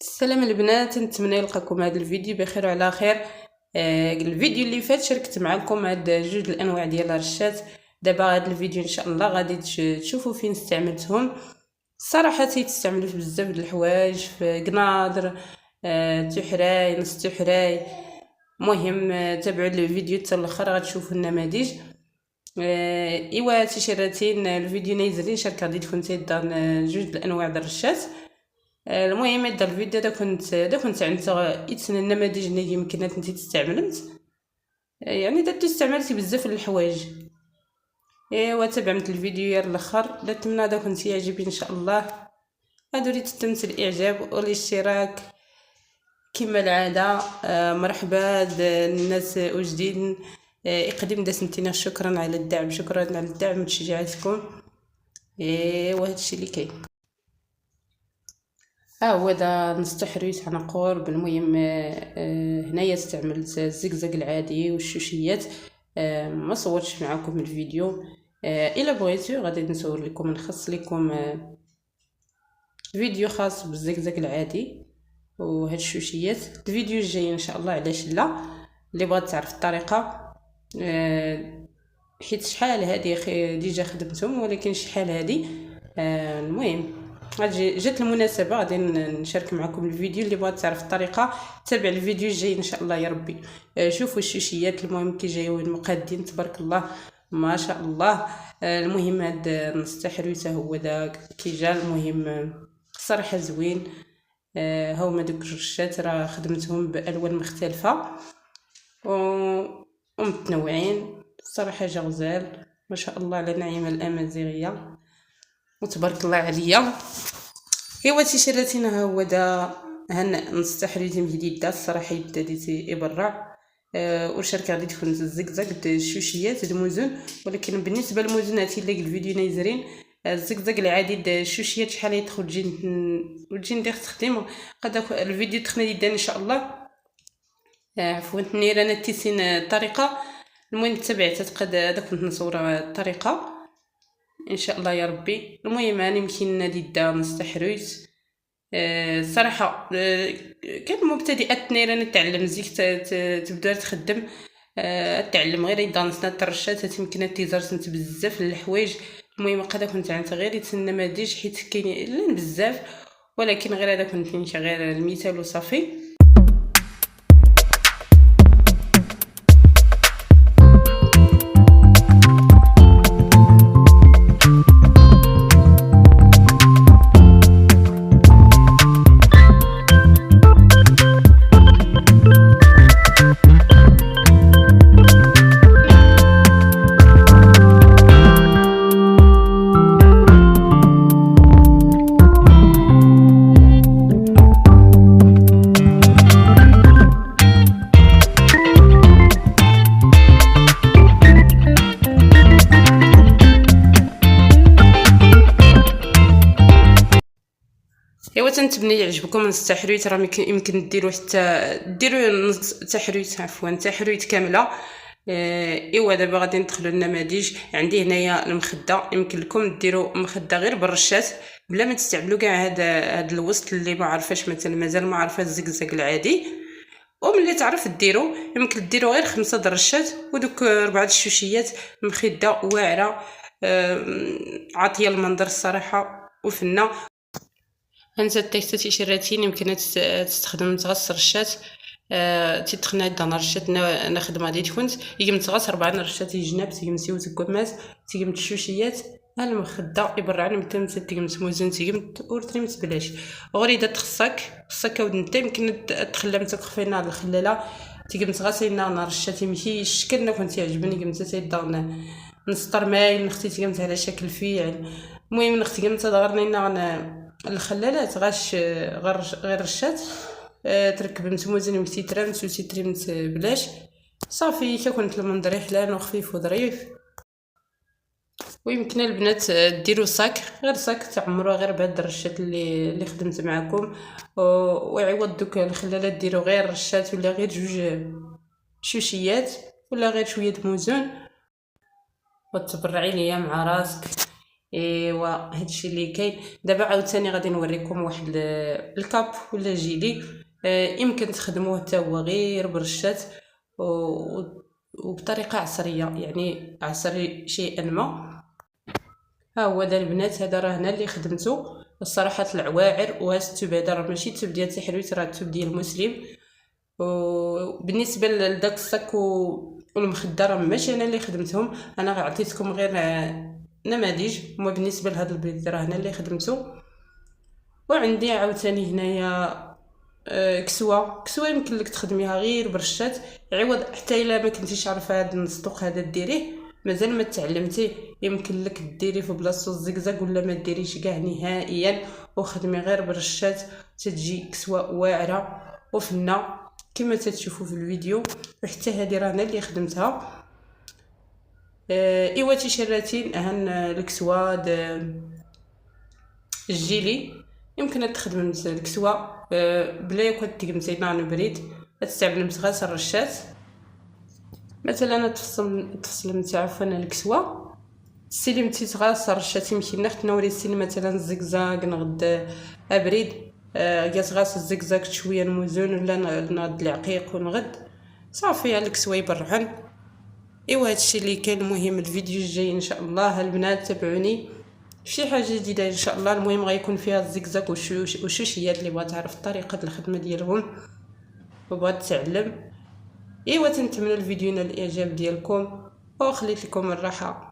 السلام البنات، نتمنى يلقاكم هذا الفيديو بخير وعلى خير. الفيديو اللي فات شاركت معكم هاد جوج الانواع ديال الرشات. دابا هذا الفيديو ان شاء الله غادي تشوفوا فين استعملتهم. الصراحه تيستعملوا في بزاف د الحوايج، في قناضر، تحراي، نص تحراي. مهم تابعوا الفيديو حتى الاخر غتشوفوا النماذج. ايوا تيشيراتين الفيديو نيزلين شارك غادي تكون تيدان جوج الانواع د الرشات. المهم هذا الفيديو دا كنت عند يتسنى النماذج اللي يمكن انت تستعملت، يعني دا استعملتي بزاف الحوايج. ايوا تابعت الفيديو يا الاخر، نتمنى دا كنت يعجبك ان شاء الله. ادوري تستمتع الاعجاب والاشتراك كما العاده. مرحبا الناس وجديد. اقدم دا سنتينا شكرا على الدعم، شكرا على الدعم وتشجيعاتكم. ايوا هادشي اللي كاين. هو دا نص تحريت على قرب. المهم هنايا استعملت الزقزق العادي والشوشيات. ما صورتش معكم الفيديو. الا بغيتو غادي نصور لكم، نخص لكم فيديو خاص بالزقزق العادي وهاد الشوشيات. الفيديو الجاي ان شاء الله. علاش لا؟ اللي بغات تعرف الطريقه، حيت شحال هادي ديجا خدمتهم، ولكن شحال هادي. المهم جات المناسبه غادي نشارك معكم الفيديو. اللي بغات تعرف الطريقه تابع الفيديو الجاي ان شاء الله يا ربي. شوفوا الشوشيات المهم كي جايوين مقادين تبارك الله ما شاء الله. المهم هاد نص تحريته هو دا كي جا. المهم صراحه زوين. هاهما دوك الرشات راه خدمتهم بالوان مختلفه ومتنوعين. الصراحه جا غزال ما شاء الله على نعيمه الامازيغيه وتبارك الله عليا. ايوا تيشيراتنا ها هو دا نص تحريتي جديده. الصراحه يبدا ديتي يبرع. والشركه غادي تكون الزقزق الشوشيات الموزون، ولكن بالنسبه للموزونات اللي الفيديو نايزرين الزقزق العادي د الشوشيات شحال يدخل وتجي ندير تخدم قد الفيديو تخنا يدان ان شاء الله. عفوا نير انا تيسين الطريقه. المهم تبعت قد هذا كنت نصور الطريقه ان شاء الله يا ربي. المهم انا يمكن نادي نستحريت. صراحه كان مبتدئه نير انا تعلم زيك تبدا تخدم. تعلم غير يدانسنا الرشات يمكن تيزرسنت بزاف الحوايج. المهم قد كنت عند غير يتسنى نماذج حيت كاين بزاف، ولكن غير هذا كنت نمشي غير المثال وصافي. ايوا تنتمنى يعجبكم نص تحريت. راه يمكن ديروا حتى ديروا نص تحريت، عفوا تحريت كامله. ايوا دابا غادي ندخلوا النماذج. عندي هنايا المخده، يمكن لكم ديروا مخده غير بالرشات بلا ما تستعملوا كاع هذا الوسط اللي ما عارفاش مثلا مازال ما عارفه الزقزق العادي. وملي تعرف ديروا يمكن ديروا غير 5 درشات ودوك 4 الشوشيات. مخده واعره عاطيه المنظر الصراحه وفنه. انت التيستي شراتين يمكن تستخدم تغسر الرشات. تتخنا عندنا رشات انا خدمه ديت كنت يجم تغسر 4 رشات يجنب تيجم سيو تكماس تيجم الشوشيات المخده يبرعنا متم تيجم موزون تيجم ورتريمت بلاش غريده خصك ود انت يمكن تخلى متقفينا على الخلاله تيجم تغسلنا رشات يمشي شكلنا كنت يعجبني قمت تيدارنا نسطر ماي نختي تيجم على شكل فيل. المهم نختي قمت تدغرنينا الخلالات غاش غير رشات. تركب متموزن وتيترمت وتيترمت بلاش صافي. كنت المنظر حلال وخفيف وظريف. ويمكن البنات ديروا غير صاك تعمروه غير بهاد الرشات اللي خدمت معكم، ويعوض دوك الخلالات ديروا غير رشات ولا غير جوج شوشيات ولا غير شويه موزون وتبرعي ليا مع راسك. ايوا هادشي اللي كاين. دابا عاوتاني غادي نوريكم واحد الكاب ولا جيلي يمكن تخدموه حتى هو غير برشات وبطريقه عصريه، يعني عصري شيئا ما. ها هو دا البنات، هذا راه انا اللي خدمته الصراحه العواعر. وهاد التوب هذا راه ماشي التوب ديال تحريت، راه التوب ديال مسلم. وبالنسبه لداك الصك والمخده راه ماشي انا اللي خدمتهم، انا عطيتكم غير نماذج. وما بالنسبه لهذا البيض راه انا اللي خدمته. وعندي عاوتاني هنايا كسوه يمكن لك تخدميها غير برشات عوض، حتى الا ما كنتيش عارفه هذا النصدق هذا ديريه مازال ما تعلمتيه، يمكن لك ديري في بلاصتو الزقزاق ولا ما ديريش كاع نهائيا، وخدمي غير برشات تتجي كسوه واعره وفنه كما تتشوفوا في الفيديو. وحتى هذه راه انا اللي خدمتها. ايوا تيشيراتين هان الكسوه الجيلي يمكن تخدم الكسوه بلا يكون تقمتي نان بريد، تستعمل غاس الرشات. مثلا تفصل نتاع عفوا الكسوه استلمتي تغاس الرشات، يمكن ناخذ نوري السين مثلا الزقزاق نغد ابريد قاس غاس الزقزاق شويه الموزون ولا نغد العقيق ونغد صافي على الكسوه يبرعن. ايوا هادشي اللي كان. المهم الفيديو الجاي ان شاء الله البنات تابعوني شي حاجه جديده ان شاء الله. المهم غيكون فيها الزقزاق وشوشيات اللي بغات تعرف طريقه الخدمه ديالهم وبغات تعلم. ايوا تنتمنى الفيديو نال الاعجاب ديالكم وخليت لكم الراحه.